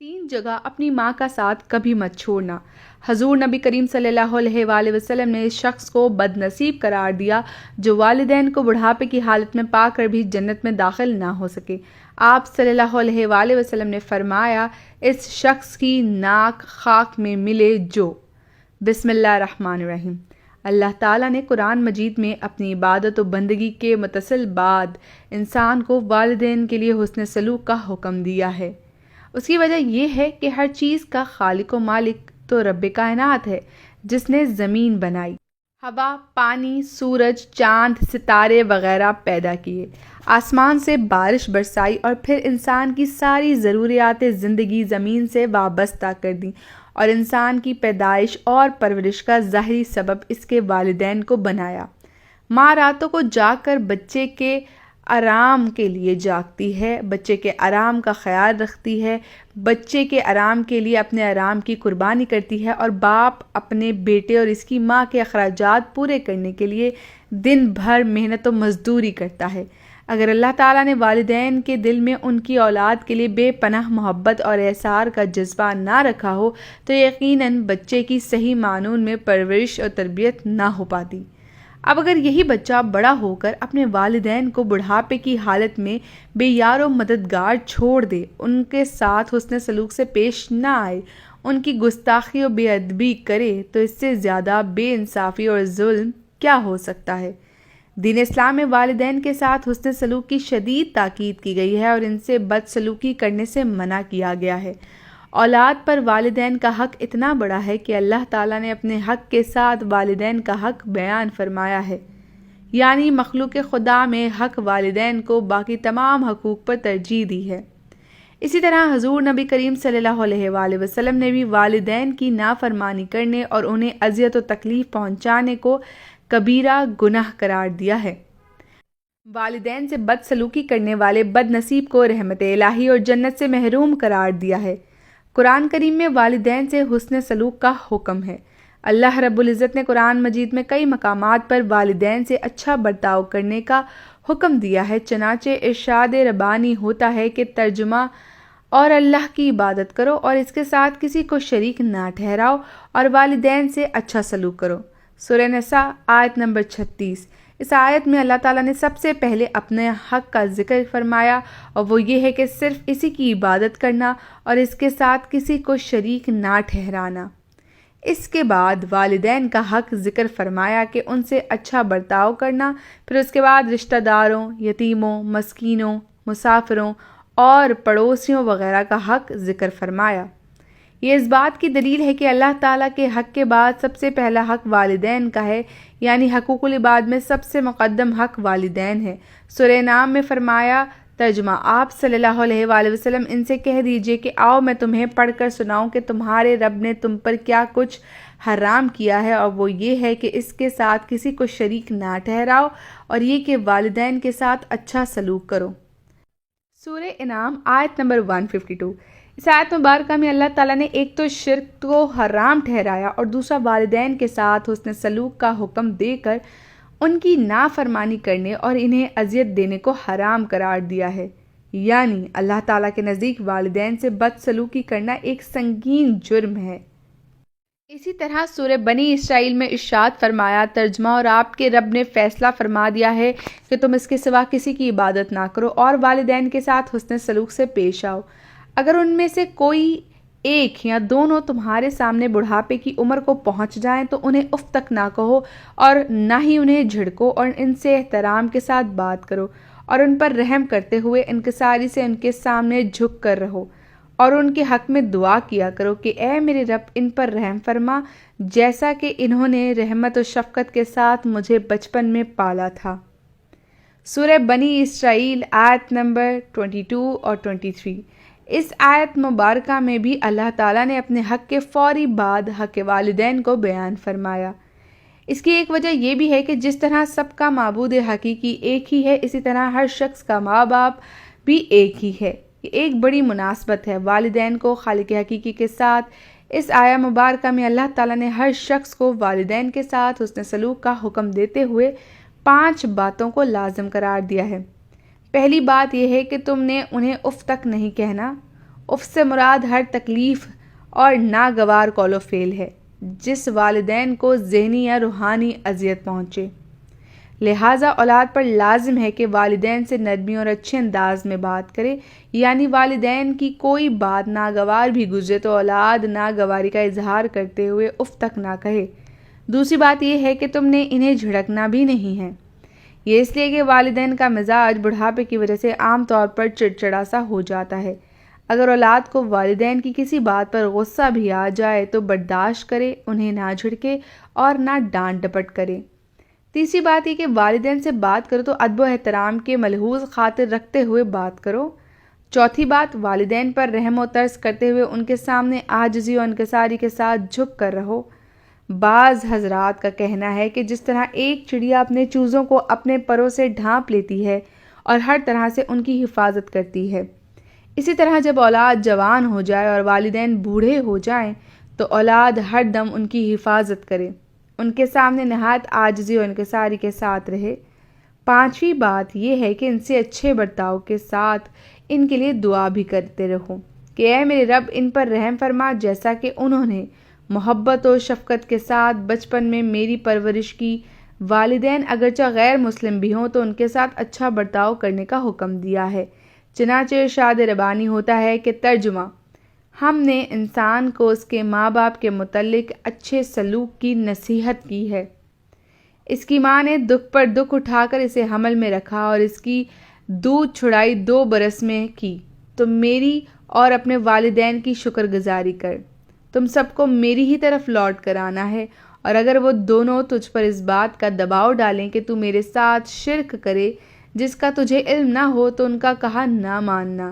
3 جگہ اپنی ماں کا ساتھ کبھی مت چھوڑنا۔ حضور نبی کریم صلی اللہ علیہ وآلہ وسلم نے اس شخص کو بد نصیب قرار دیا جو والدین کو بڑھاپے کی حالت میں پا کر بھی جنت میں داخل نہ ہو سکے۔ آپ صلی اللہ علیہ وآلہ وسلم نے فرمایا، اس شخص کی ناک خاک میں ملے جو۔ بسم اللہ الرحمن الرحیم۔ اللہ تعالیٰ نے قرآن مجید میں اپنی عبادت و بندگی کے متصل بعد انسان کو والدین کے لیے حسن سلوک کا حکم دیا ہے۔ اس کی وجہ یہ ہے کہ ہر چیز کا خالق و مالک تو رب کائنات ہے، جس نے زمین بنائی، ہوا، پانی، سورج، چاند، ستارے وغیرہ پیدا کیے، آسمان سے بارش برسائی اور پھر انسان کی ساری ضروریات زندگی زمین سے وابستہ کر دیں، اور انسان کی پیدائش اور پرورش کا ظاہری سبب اس کے والدین کو بنایا۔ ماں راتوں کو جاگ کر بچے کے آرام کے لیے جاگتی ہے، بچے کے آرام کا خیال رکھتی ہے، بچے کے آرام کے لیے اپنے آرام کی قربانی کرتی ہے، اور باپ اپنے بیٹے اور اس کی ماں کے اخراجات پورے کرنے کے لیے دن بھر محنت و مزدوری کرتا ہے۔ اگر اللہ تعالیٰ نے والدین کے دل میں ان کی اولاد کے لیے بے پناہ محبت اور احسار کا جذبہ نہ رکھا ہو تو یقیناً بچے کی صحیح معنون میں پرورش اور تربیت نہ ہو پاتی۔ اب اگر یہی بچہ بڑا ہو کر اپنے والدین کو بڑھاپے کی حالت میں بے یار و مددگار چھوڑ دے، ان کے ساتھ حسن سلوک سے پیش نہ آئے، ان کی گستاخی و بے ادبی کرے، تو اس سے زیادہ بے انصافی اور ظلم کیا ہو سکتا ہے؟ دین اسلام میں والدین کے ساتھ حسن سلوک کی شدید تاکید کی گئی ہے اور ان سے بد سلوکی کرنے سے منع کیا گیا ہے۔ اولاد پر والدین کا حق اتنا بڑا ہے کہ اللہ تعالیٰ نے اپنے حق کے ساتھ والدین کا حق بیان فرمایا ہے، یعنی مخلوق خدا میں حق والدین کو باقی تمام حقوق پر ترجیح دی ہے۔ اسی طرح حضور نبی کریم صلی اللہ علیہ وآلہ وسلم نے بھی والدین کی نافرمانی کرنے اور انہیں اذیت و تکلیف پہنچانے کو کبیرہ گناہ قرار دیا ہے۔ والدین سے بد سلوکی کرنے والے بد نصیب کو رحمت الہی اور جنت سے محروم قرار دیا ہے۔ قرآن کریم میں والدین سے حسن سلوک کا حکم ہے۔ اللہ رب العزت نے قرآن مجید میں کئی مقامات پر والدین سے اچھا برتاؤ کرنے کا حکم دیا ہے، چنانچہ ارشاد ربانی ہوتا ہے کہ ترجمہ، اور اللہ کی عبادت کرو اور اس کے ساتھ کسی کو شریک نہ ٹھہراؤ اور والدین سے اچھا سلوک کرو۔ سورہ نساء آیت نمبر 36۔ اس آیت میں اللہ تعالیٰ نے سب سے پہلے اپنے حق کا ذکر فرمایا، اور وہ یہ ہے کہ صرف اسی کی عبادت کرنا اور اس کے ساتھ کسی کو شریک نہ ٹھہرانا۔ اس کے بعد والدین کا حق ذکر فرمایا کہ ان سے اچھا برتاؤ کرنا، پھر اس کے بعد رشتہ داروں، یتیموں، مسکینوں، مسافروں اور پڑوسیوں وغیرہ کا حق ذکر فرمایا۔ یہ اس بات کی دلیل ہے کہ اللہ تعالیٰ کے حق کے بعد سب سے پہلا حق والدین کا ہے، یعنی حقوق العباد میں سب سے مقدم حق والدین ہے۔ سورہ انعام میں فرمایا، ترجمہ، آپ صلی اللہ علیہ وآلہ وسلم ان سے کہہ دیجئے کہ آؤ میں تمہیں پڑھ کر سناؤں کہ تمہارے رب نے تم پر کیا کچھ حرام کیا ہے، اور وہ یہ ہے کہ اس کے ساتھ کسی کو شریک نہ ٹھہراؤ، اور یہ کہ والدین کے ساتھ اچھا سلوک کرو۔ سورہ انعام آیت نمبر 152۔ اس آیت مبارکہ میں اللہ تعالیٰ نے ایک تو شرک کو حرام ٹھہرایا اور دوسرا والدین کے ساتھ حسن سلوک کا حکم دے کر ان کی نافرمانی کرنے اور انہیں اذیت دینے کو حرام قرار دیا ہے، یعنی اللہ تعالیٰ کے نزدیک والدین سے بد سلوکی کرنا ایک سنگین جرم ہے۔ اسی طرح سورہ بنی اسرائیل میں ارشاد فرمایا، ترجمہ، اور آپ کے رب نے فیصلہ فرما دیا ہے کہ تم اس کے سوا کسی کی عبادت نہ کرو اور والدین کے ساتھ حسن سلوک سے پیش آؤ۔ اگر ان میں سے کوئی ایک یا دونوں تمہارے سامنے بڑھاپے کی عمر کو پہنچ جائیں تو انہیں اف تک نہ کہو اور نہ ہی انہیں جھڑکو، اور ان سے احترام کے ساتھ بات کرو اور ان پر رحم کرتے ہوئے انکساری سے ان کے سامنے جھک کر رہو، اور ان کے حق میں دعا کیا کرو کہ اے میرے رب ان پر رحم فرما، جیسا کہ انہوں نے رحمت و شفقت کے ساتھ مجھے بچپن میں پالا تھا۔ سورہ بنی اسرائیل آیت نمبر 22 اور 23۔ اس آیت مبارکہ میں بھی اللہ تعالیٰ نے اپنے حق کے فوری بعد حق والدین کو بیان فرمایا۔ اس کی ایک وجہ یہ بھی ہے کہ جس طرح سب کا معبود حقیقی ایک ہی ہے، اسی طرح ہر شخص کا ماں باپ بھی ایک ہی ہے۔ یہ ایک بڑی مناسبت ہے والدین کو خالق حقیقی کے ساتھ۔ اس آیہ مبارکہ میں اللہ تعالیٰ نے ہر شخص کو والدین کے ساتھ حسن سلوک کا حکم دیتے ہوئے 5 باتوں کو لازم قرار دیا ہے۔ پہلی بات یہ ہے کہ تم نے انہیں اف تک نہیں کہنا، اف سے مراد ہر تکلیف اور ناگوار قول و فعل ہے جس والدین کو ذہنی یا روحانی اذیت پہنچے۔ لہٰذا اولاد پر لازم ہے کہ والدین سے نرمی اور اچھے انداز میں بات کرے، یعنی والدین کی کوئی بات ناگوار بھی گزرے تو اولاد ناگواری کا اظہار کرتے ہوئے اف تک نہ کہے۔ دوسری بات یہ ہے کہ تم نے انہیں جھڑکنا بھی نہیں ہے۔ یہ اس لیے کہ والدین کا مزاج بڑھاپے کی وجہ سے عام طور پر چڑچڑا سا ہو جاتا ہے۔ اگر اولاد کو والدین کی کسی بات پر غصہ بھی آ جائے تو برداشت کرے، انہیں نہ جھڑکے اور نہ ڈانٹ ڈپٹ کرے۔ تیسری بات یہ کہ والدین سے بات کرو تو ادب و احترام کے ملحوظ خاطر رکھتے ہوئے بات کرو۔ چوتھی بات، والدین پر رحم و ترس کرتے ہوئے ان کے سامنے عاجزی و انکساری کے ساتھ جھک کر رہو۔ بعض حضرات کا کہنا ہے کہ جس طرح ایک چڑیا اپنے چوزوں کو اپنے پروں سے ڈھانپ لیتی ہے اور ہر طرح سے ان کی حفاظت کرتی ہے، اسی طرح جب اولاد جوان ہو جائے اور والدین بوڑھے ہو جائیں تو اولاد ہر دم ان کی حفاظت کرے، ان کے سامنے نہایت عاجزی و انکساری کے ساتھ رہے۔ پانچویں بات یہ ہے کہ ان سے اچھے برتاؤ کے ساتھ ان کے لیے دعا بھی کرتے رہو کہ اے میرے رب ان پر رحم فرما، جیسا کہ انہوں نے محبت و شفقت کے ساتھ بچپن میں میری پرورش کی۔ والدین اگرچہ غیر مسلم بھی ہوں تو ان کے ساتھ اچھا برتاؤ کرنے کا حکم دیا ہے۔ چنانچہ ارشاد ربانی ہوتا ہے کہ ترجمہ، ہم نے انسان کو اس کے ماں باپ کے متعلق اچھے سلوک کی نصیحت کی ہے۔ اس کی ماں نے دکھ پر دکھ اٹھا کر اسے حمل میں رکھا اور اس کی دودھ چھڑائی 2 برس میں کی۔ تم میری اور اپنے والدین کی شکر گزاری کر۔ تم سب کو میری ہی طرف لوٹ کر آنا ہے، اور اگر وہ دونوں تجھ پر اس بات کا دباؤ ڈالیں کہ تو میرے ساتھ شرک کرے جس کا تجھے علم نہ ہو تو ان کا کہا نہ ماننا۔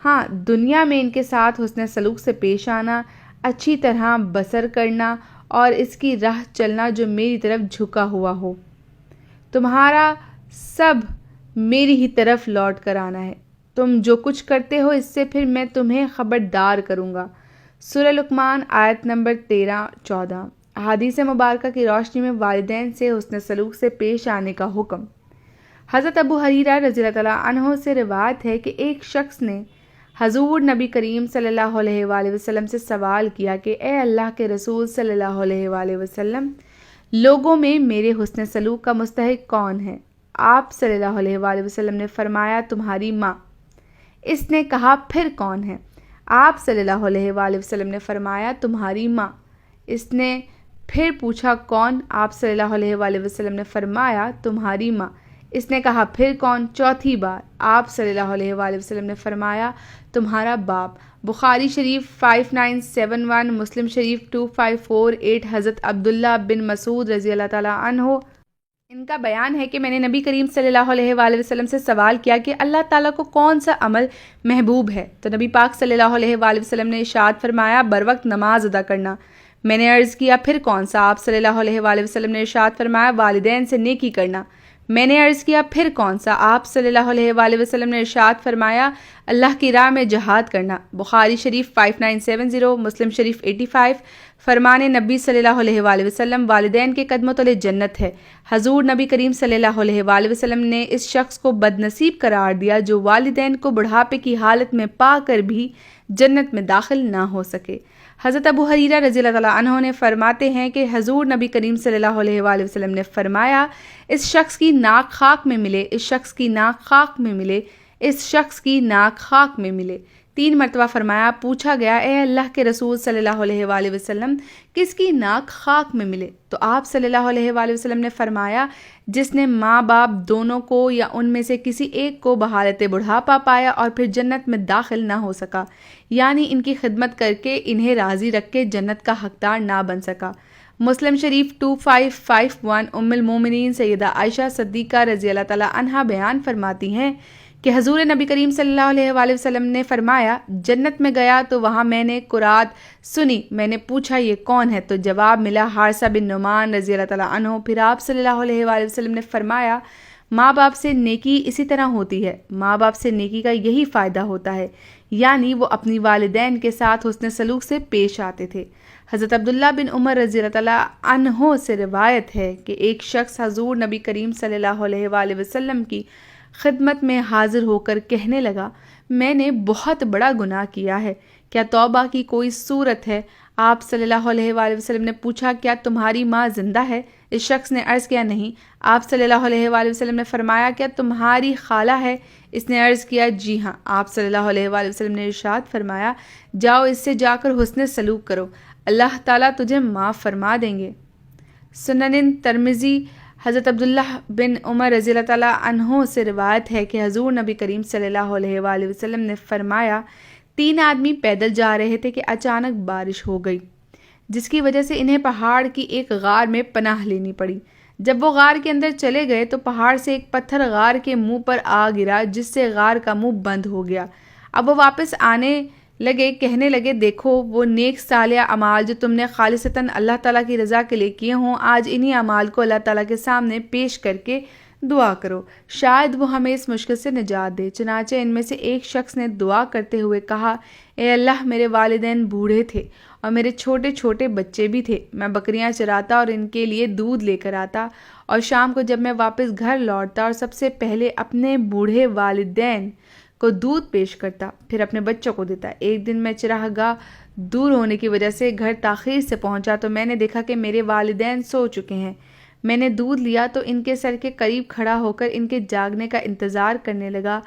ہاں، دنیا میں ان کے ساتھ حسن سلوک سے پیش آنا، اچھی طرح بسر کرنا اور اس کی راہ چلنا جو میری طرف جھکا ہوا ہو۔ تمہارا سب میری ہی طرف لوٹ کر آنا ہے۔ تم جو کچھ کرتے ہو اس سے پھر میں تمہیں خبردار کروں گا۔ سورہ لقمان آیت نمبر 13-14۔ احادیث مبارکہ کی روشنی میں والدین سے حسن سلوک سے پیش آنے کا حکم۔ حضرت ابو ہریرہ رضی اللہ تعالیٰ عنہ سے روایت ہے کہ ایک شخص نے حضور نبی کریم صلی اللہ علیہ وآلہ وسلم سے سوال کیا کہ اے اللہ کے رسول صلی اللہ علیہ وآلہ وسلم، لوگوں میں میرے حسن سلوک کا مستحق کون ہے؟ آپ صلی اللہ علیہ وآلہ وسلم نے فرمایا تمہاری ماں۔ اس نے کہا پھر کون ہے؟ آپ صلی اللہ علیہ وآلہ وسلم نے فرمایا تمہاری ماں۔ اس نے پھر پوچھا کون؟ آپ صلی اللہ علیہ وآلہ وسلم نے فرمایا تمہاری ماں۔ اس نے کہا پھر کون؟ چوتھی بار آپ صلی اللہ علیہ وآلہ وسلم نے فرمایا تمہارا باپ۔ بخاری شریف 5971، مسلم شریف 2548۔ حضرت عبداللہ بن مسعود رضی اللہ تعالیٰ عنہ ان کا بیان ہے کہ میں نے نبی کریم صلی اللہ علیہ وآلہ وسلم سے سوال کیا کہ اللہ تعالیٰ کو کون سا عمل محبوب ہے؟ تو نبی پاک صلی اللہ علیہ وآلہ وسلم نے ارشاد فرمایا بروقت نماز ادا کرنا۔ میں نے عرض کیا پھر کون سا؟ آپ صلی اللہ علیہ وآلہ وسلم نے ارشاد فرمایا والدین سے نیکی کرنا۔ میں نے عرض کیا پھر کون سا؟ آپ صلی اللہ علیہ وآلہ وسلم نے ارشاد فرمایا اللہ کی راہ میں جہاد کرنا۔ بخاری شریف 5970، مسلم شریف 85۔ فرمان نبی صلی اللہ علیہ وآلہ وسلم، والدین کے قدموں تلے جنت ہے۔ حضور نبی کریم صلی اللہ علیہ وآلہ وسلم نے اس شخص کو بد نصیب قرار دیا جو والدین کو بڑھاپے کی حالت میں پا کر بھی جنت میں داخل نہ ہو سکے۔ حضرت ابو ہریرہ رضی اللہ تعالیٰ عنہ نے فرماتے ہیں کہ حضور نبی کریم صلی اللہ علیہ وآلہ وسلم نے فرمایا اس شخص کی ناک خاک میں ملے، اس شخص کی ناک خاک میں ملے، اس شخص کی ناک خاک میں ملے۔ 3 مرتبہ فرمایا۔ پوچھا گیا اے اللہ کے رسول صلی اللہ علیہ وآلہ وسلم کس کی ناک خاک میں ملے؟ تو آپ صلی اللہ علیہ وآلہ وسلم نے فرمایا جس نے ماں باپ دونوں کو یا ان میں سے کسی ایک کو بحالت بڑھاپا پایا اور پھر جنت میں داخل نہ ہو سکا، یعنی ان کی خدمت کر کے انہیں راضی رکھ کے جنت کا حقدار نہ بن سکا۔ مسلم شریف 2551، ام المومنین سیدہ عائشہ صدیقہ رضی اللہ تعالیٰ عنہا بیان فرماتی ہیں کہ حضور نبی کریم صلی اللہ علیہ وآلہ وسلم نے فرمایا جنت میں گیا تو وہاں میں نے قرات سنی۔ میں نے پوچھا یہ کون ہے؟ تو جواب ملا حارثہ بن نعمان رضی اللہ تعالیٰ عنہ۔ پھر آپ صلی اللہ علیہ وآلہ وسلم نے فرمایا ماں باپ سے نیکی اسی طرح ہوتی ہے، ماں باپ سے نیکی کا یہی فائدہ ہوتا ہے، یعنی وہ اپنی والدین کے ساتھ حسن سلوک سے پیش آتے تھے۔ حضرت عبداللہ بن عمر رضی اللہ تعالیٰ عنہ سے روایت ہے کہ ایک شخص حضور نبی کریم صلی اللہ علیہ وآلہ وسلم کی خدمت میں حاضر ہو کر کہنے لگا میں نے بہت بڑا گناہ کیا ہے، کیا توبہ کی کوئی صورت ہے؟ آپ صلی اللہ علیہ وآلہ وسلم نے پوچھا، کیا تمہاری ماں زندہ ہے؟ اس شخص نے عرض کیا، نہیں۔ آپ صلی اللہ علیہ وآلہ وسلم نے فرمایا، کیا تمہاری خالہ ہے؟ اس نے عرض کیا، جی ہاں۔ آپ صلی اللہ علیہ وآلہ وسلم نے ارشاد فرمایا، جاؤ اس سے جا کر حسن سلوک کرو، اللہ تعالیٰ تجھے معاف فرما دیں گے۔ سنن ترمذی حضرت عبداللہ بن عمر رضی اللہ تعالیٰ عنہ سے روایت ہے کہ حضور نبی کریم صلی اللہ علیہ وآلہ وسلم نے فرمایا، 3 آدمی پیدل جا رہے تھے کہ اچانک بارش ہو گئی، جس کی وجہ سے انہیں پہاڑ کی ایک غار میں پناہ لینی پڑی۔ جب وہ غار کے اندر چلے گئے تو پہاڑ سے ایک پتھر غار کے منہ پر آ گرا، جس سے غار کا منہ بند ہو گیا۔ اب وہ واپس آنے لگے، کہنے لگے، دیکھو وہ نیک صالح اعمال جو تم نے خالصتاً اللہ تعالیٰ کی رضا کے لیے کیے ہوں، آج انہی اعمال کو اللہ تعالیٰ کے سامنے پیش کر کے دعا کرو، شاید وہ ہمیں اس مشکل سے نجات دے۔ چنانچہ ان میں سے ایک شخص نے دعا کرتے ہوئے کہا، اے اللہ، میرے والدین بوڑھے تھے اور میرے چھوٹے چھوٹے بچے بھی تھے، میں بکریاں چراتا اور ان کے لیے دودھ لے کر آتا، اور شام کو جب میں واپس گھر لوٹتا اور سب سے پہلے اپنے بوڑھے والدین کو دودھ پیش کرتا، پھر اپنے بچوں کو دیتا۔ ایک دن میں چراہ گاہ دور ہونے کی وجہ سے گھر تاخیر سے پہنچا تو میں نے دیکھا کہ میرے والدین سو چکے ہیں۔ میں نے دودھ لیا تو ان کے سر کے قریب کھڑا ہو کر ان کے جاگنے کا انتظار کرنے لگا۔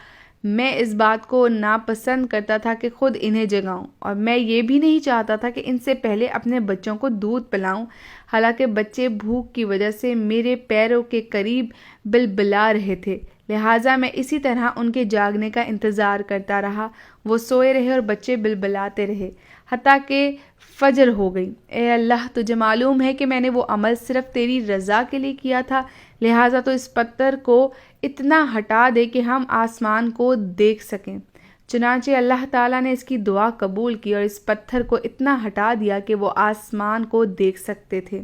میں اس بات کو ناپسند کرتا تھا کہ خود انہیں جگاؤں، اور میں یہ بھی نہیں چاہتا تھا کہ ان سے پہلے اپنے بچوں کو دودھ پلاؤں، حالانکہ بچے بھوک کی وجہ سے میرے پیروں کے قریب بلبلا رہے تھے، لہٰذا میں اسی طرح ان کے جاگنے کا انتظار کرتا رہا۔ وہ سوئے رہے اور بچے بلبلاتے رہے حتیٰ کہ فجر ہو گئی۔ اے اللہ، تجھے معلوم ہے کہ میں نے وہ عمل صرف تیری رضا کے لیے کیا تھا، لہٰذا تو اس پتھر کو اتنا ہٹا دے کہ ہم آسمان کو دیکھ سکیں۔ چنانچہ اللہ تعالیٰ نے اس کی دعا قبول کی اور اس پتھر کو اتنا ہٹا دیا کہ وہ آسمان کو دیکھ سکتے تھے۔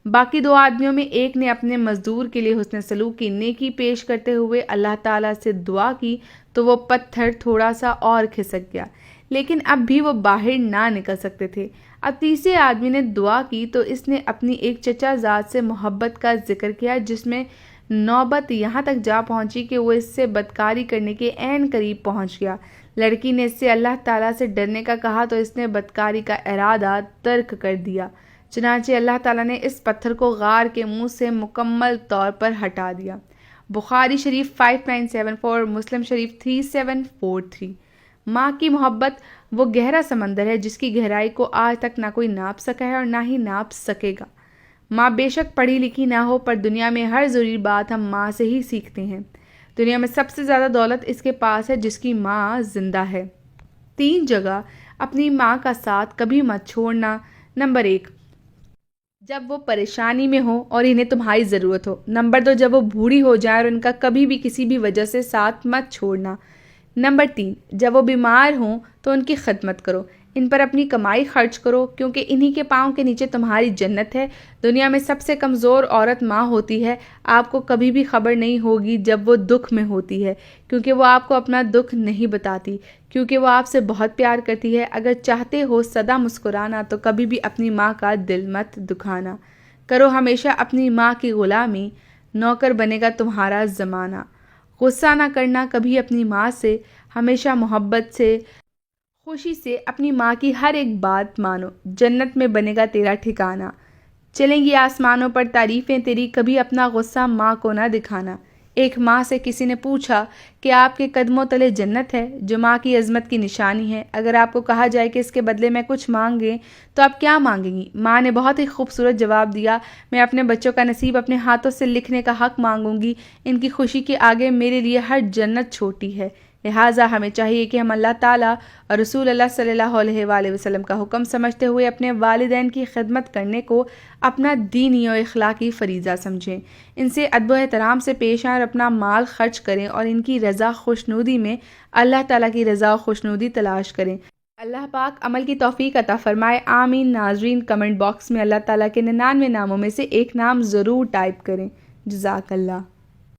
باقی 2 آدمیوں میں ایک نے اپنے مزدور کے لیے حسن سلوک کی نیکی پیش کرتے ہوئے اللہ تعالیٰ سے دعا کی تو وہ پتھر تھوڑا سا اور کھسک گیا، لیکن اب بھی وہ باہر نہ نکل سکتے تھے۔ اب تیسرے آدمی نے دعا کی تو اس نے اپنی ایک چچا زاد سے محبت کا ذکر کیا، جس میں نوبت یہاں تک جا پہنچی کہ وہ اس سے بدکاری کرنے کے عین قریب پہنچ گیا۔ لڑکی نے اس سے اللہ تعالیٰ سے ڈرنے کا کہا تو اس نے بدکاری کا ارادہ ترک کر دیا۔ چنانچہ اللہ تعالیٰ نے اس پتھر کو غار کے منہ سے مکمل طور پر ہٹا دیا۔ بخاری شریف 5974، مسلم شریف 3743۔ ماں کی محبت وہ گہرا سمندر ہے جس کی گہرائی کو آج تک نہ کوئی ناپ سکا ہے اور نہ ہی ناپ سکے گا۔ ماں بے شک پڑھی لکھی نہ ہو، پر دنیا میں ہر ضروری بات ہم ماں سے ہی سیکھتے ہیں۔ دنیا میں سب سے زیادہ دولت اس کے پاس ہے جس کی ماں زندہ ہے۔ 3 جگہ اپنی ماں کا ساتھ کبھی مت چھوڑنا۔ نمبر 1، جب وہ پریشانی میں ہو اور انہیں تمہاری ضرورت ہو۔ نمبر 2، جب وہ بوڑھی ہو جائیں اور ان کا کبھی بھی کسی بھی وجہ سے ساتھ مت چھوڑنا۔ نمبر 3، جب وہ بیمار ہوں تو ان کی خدمت کرو، ان پر اپنی کمائی خرچ کرو، کیونکہ انہی کے پاؤں کے نیچے تمہاری جنت ہے۔ دنیا میں سب سے کمزور عورت ماں ہوتی ہے۔ آپ کو کبھی بھی خبر نہیں ہوگی جب وہ دکھ میں ہوتی ہے، کیونکہ وہ آپ کو اپنا دکھ نہیں بتاتی، کیونکہ وہ آپ سے بہت پیار کرتی ہے۔ اگر چاہتے ہو سدا مسکرانا تو کبھی بھی اپنی ماں کا دل مت دکھانا۔ کرو ہمیشہ اپنی ماں کی غلامی، نوکر بنے گا تمہارا زمانہ۔ غصہ نہ کرنا کبھی اپنی ماں سے، ہمیشہ محبت سے، خوشی سے اپنی ماں کی ہر ایک بات مانو، جنت میں بنے گا تیرا ٹھکانہ۔ چلیں گی آسمانوں پر تعریفیں تیری، کبھی اپنا غصہ ماں کو نہ دکھانا۔ ایک ماں سے کسی نے پوچھا کہ آپ کے قدموں تلے جنت ہے، جو ماں کی عظمت کی نشانی ہے۔ اگر آپ کو کہا جائے کہ اس کے بدلے میں کچھ مانگیں تو آپ کیا مانگیں گی؟ ماں نے بہت ہی خوبصورت جواب دیا، میں اپنے بچوں کا نصیب اپنے ہاتھوں سے لکھنے کا حق مانگوں گی۔ ان کی خوشی کے آگے میرے لیے ہر جنت چھوٹی ہے۔ لہٰذا ہمیں چاہیے کہ ہم اللہ تعالیٰ اور رسول اللہ صلی اللہ علیہ وآلہ وسلم کا حکم سمجھتے ہوئے اپنے والدین کی خدمت کرنے کو اپنا دینی و اخلاقی فریضہ سمجھیں، ان سے ادب و احترام سے پیش آئیں اور اپنا مال خرچ کریں اور ان کی رضا خوشنودی میں اللہ تعالیٰ کی رضا و خوشنودی تلاش کریں۔ اللہ پاک عمل کی توفیق عطا فرمائے، آمین۔ ناظرین، کمنٹ باکس میں اللہ تعالیٰ کے 99 ناموں میں سے ایک نام ضرور ٹائپ کریں۔ جزاک اللہ۔